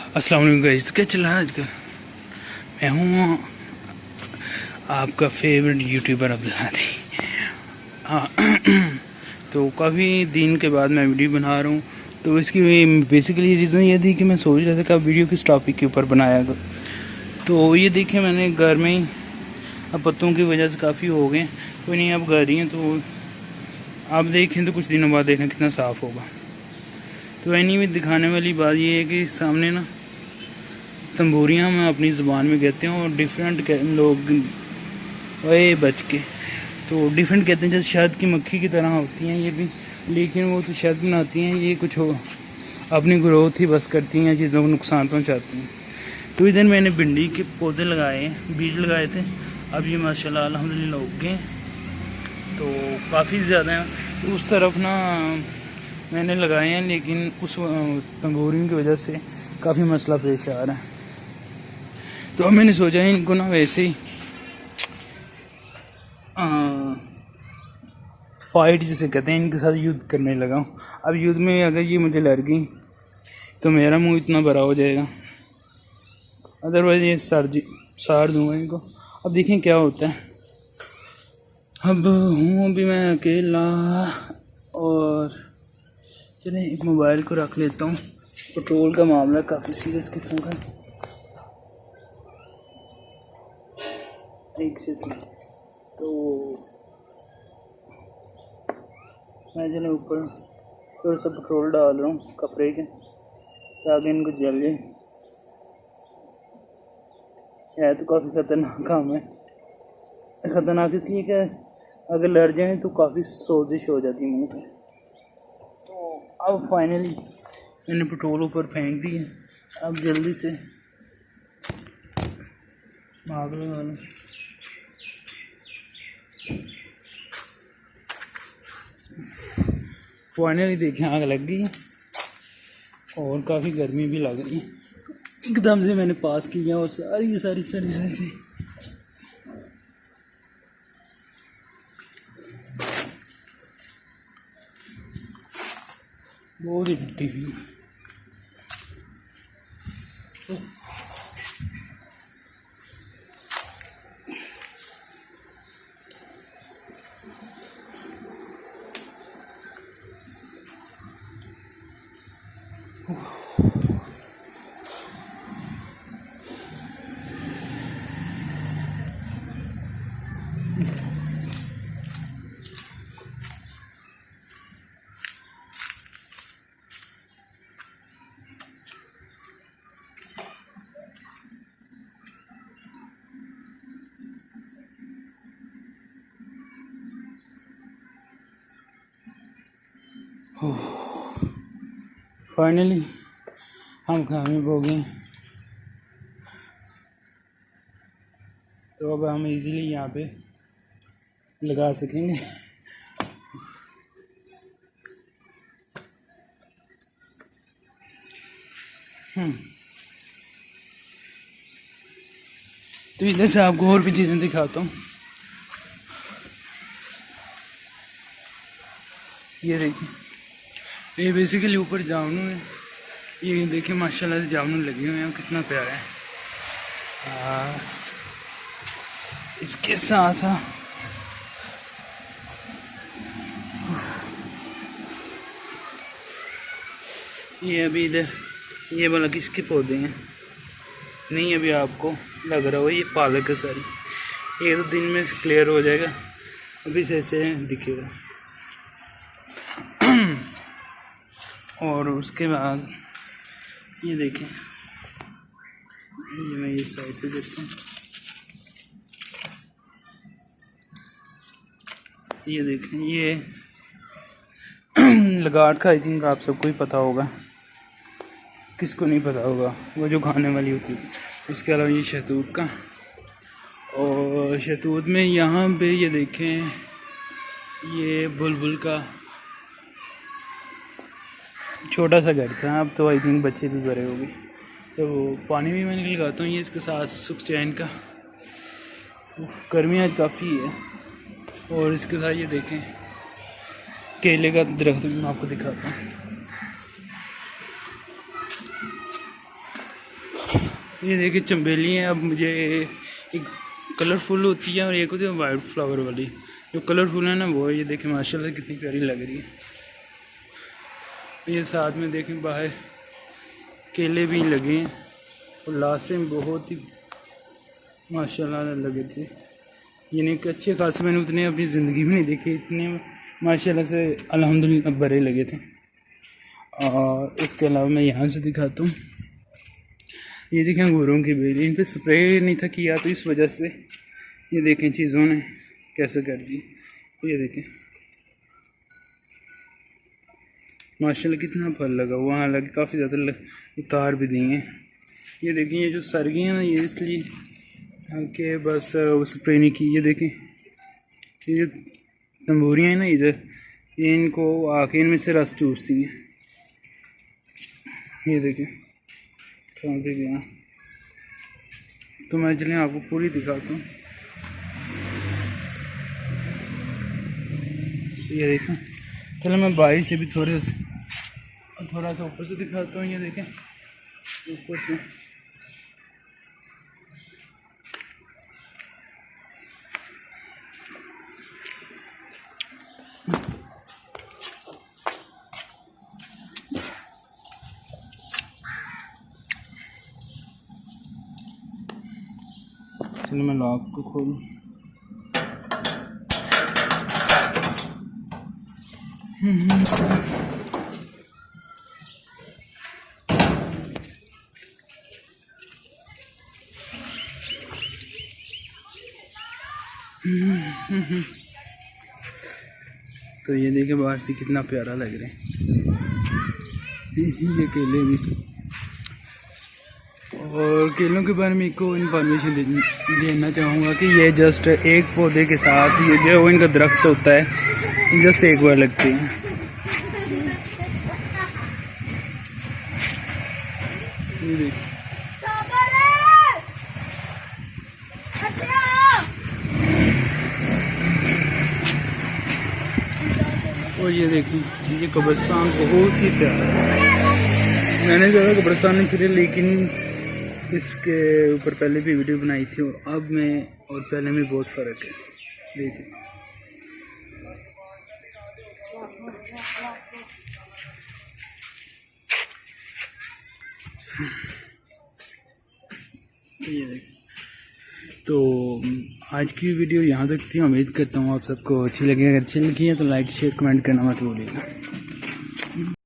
अस्सलाम वालेकुम गाइस। तो क्या चल रहा है आजकल? मैं हूँ आपका फेवरेट यूट्यूबर अब्दुल हादी। तो काफ़ी दिन के बाद मैं वीडियो बना रहा हूँ। तो इसकी बेसिकली रीज़न ये थी कि मैं सोच रहा था कि वीडियो किस टॉपिक के ऊपर बनाया था। तो ये देखें, मैंने घर में ही अब पत्तों की वजह से काफ़ी हो गए, कोई नहीं अब घर ही हैं। तो आप देखें तो कुछ दिनों बाद देखना कितना साफ़ होगा। तो एनीवे दिखाने वाली बात ये है कि सामने ना तंबूरियाँ हम अपनी ज़ुबान में कहते हैं और डिफरेंट लोग ओए बच के तो डिफरेंट कहते हैं। जैसे शहद की मक्खी की तरह होती हैं ये भी, लेकिन वो तो शहद बनाती हैं, ये कुछ हो अपनी ग्रोथ ही बस करती हैं, चीज़ों को नुकसान पहुंचाती हैं। तो इधर मैंने भिंडी के पौधे लगाए हैं, बीज लगाए थे, अब ये माशाल्लाह अल्हम्दुलिल्लाह उग गए। तो काफ़ी ज़्यादा हैं। तो उस तरफ ना मैंने लगाए हैं, लेकिन उस तंबूरियों की वजह से काफ़ी मसला पेश आ रहा है। तो अब मैंने सोचा है इनको ना वैसे ही फाइट जिसे कहते हैं, इनके साथ युद्ध करने लगा हूँ। अब युद्ध में अगर ये मुझे लड़ गई तो मेरा मुंह इतना बड़ा हो जाएगा, अदरवाइज ये साड़ दूंगा इनको। अब देखें क्या होता है। अब हूँ अभी मैं अकेला, और चलें एक मोबाइल को रख लेता हूँ। पेट्रोल का मामला काफ़ी सीरियस किस्म का। एक से तो मैं चले ऊपर थोड़ा सा पेट्रोल डाल रहा हूँ कपड़े के, ताकि इनको जल जाए। है तो काफ़ी ख़तरनाक काम है। ख़तरनाक इसलिए कि अगर लड़ जाए तो काफ़ी सोजिश हो जाती है मुँह पे। तो अब फाइनली मैंने पेट्रोल ऊपर फेंक दी है। अब जल्दी से भाग लगा लो। फाइनली देखें आग लग गई है और काफ़ी गर्मी भी लग रही है। एकदम से मैंने पास किया और सारी बहुत ही टूटी हुई। फाइनली हम कामयाब हो गए। तो अब हम इजीली यहाँ पे लगा सकेंगे। तो इधर से आपको और भी चीज़ें दिखाता हूँ। ये देखिए, ये बेसिकली ऊपर जामुन है। ये देखिए माशाल्लाह से जामुन लगे हुए हैं, कितना प्यारा है। इसके साथ ये अभी इधर ये वाला किसके पौधे हैं नहीं, अभी आपको लग रहा हो ये पालक है सारी। ये तो दिन में क्लियर हो जाएगा, अभी से ऐसे दिखेगा। और उसके बाद ये देखें, ये मैं ये साइड पे देखता हूँ। ये देखें, ये लगाट का आई थिंक आप सबको ही पता होगा, किसको नहीं पता होगा, वो जो खाने वाली होती है। उसके अलावा ये शहतूत का, और शहतूत में यहाँ पे ये देखें ये बुलबुल का छोटा सा घर था। अब तो आई थिंक बच्चे भी बड़े हो गए। तो पानी भी मैं लगाता हूँ ये इसके साथ सुखचैन का। गर्मी आज काफ़ी है। और इसके साथ ये देखें केले का दरख्त भी मैं आपको दिखाता हूँ। ये देखिए चमेली हैं। अब मुझे एक कलरफुल होती है और एक होती है वाइट फ्लावर वाली। जो कलरफुल है ना वो ये देखें माशाल्लाह कितनी प्यारी लग रही है। ये साथ में देखें बाहर केले भी लगे हैं और लास्ट टाइम बहुत ही माशाल्लाह लगे थे। यानी कि अच्छे खासे मैंने उतने अपनी ज़िंदगी में नहीं देखे, इतने माशाल्लाह से अल्हम्दुलिल्लाह बड़े लगे थे। और इसके अलावा मैं यहाँ से दिखाता हूँ। ये देखें अंगूरों की बेली, इन पर स्प्रे नहीं था किया तो इस वजह से ये देखें चीज़ों ने कैसे कर दी। ये देखें माशाल्लाह कितना फल लगा, वहाँ लगे काफ़ी ज़्यादा उतार भी दिए हैं। ये देखें ये जो सरगी है ना ये इसलिए कि बस स्प्रे नहीं की। ये देखें ये जो तंबूरियाँ हैं ना इधर, ये इनको आके इनमें से रस चूसती हैं। ये देखें कहाँ से गया, तो मैं चलें आपको पूरी दिखाता हूँ। ये देखें, चलो मैं बाहर से भी थोड़ा सा ऊपर से दिखाता हूँ। ये देखें ऊपर से चलो मैं लॉक को खोलूँ। तो ये देखिए बाहर से कितना प्यारा लग रहा है ये केले भी। और केलों के बारे में एक को इन्फॉर्मेशन देना चाहूँगा कि ये जस्ट एक पौधे के साथ ये जो वो इनका दरख्त होता है जस्ट एक बार लगते हैं। और ये देखिए ये कब्रिस्तान बहुत ही प्यारा है। मैंने ज़्यादा कब्रिस्तान नहीं फिरे, लेकिन इसके ऊपर पहले भी वीडियो बनाई थी और अब में और पहले में बहुत फ़र्क है। देखिए ये देखिए। तो आज की वीडियो यहाँ तक थी। उम्मीद करता हूँ आप सबको अच्छी लगी। अगर अच्छी लगी है तो लाइक शेयर कमेंट करना मत भूलिएगा।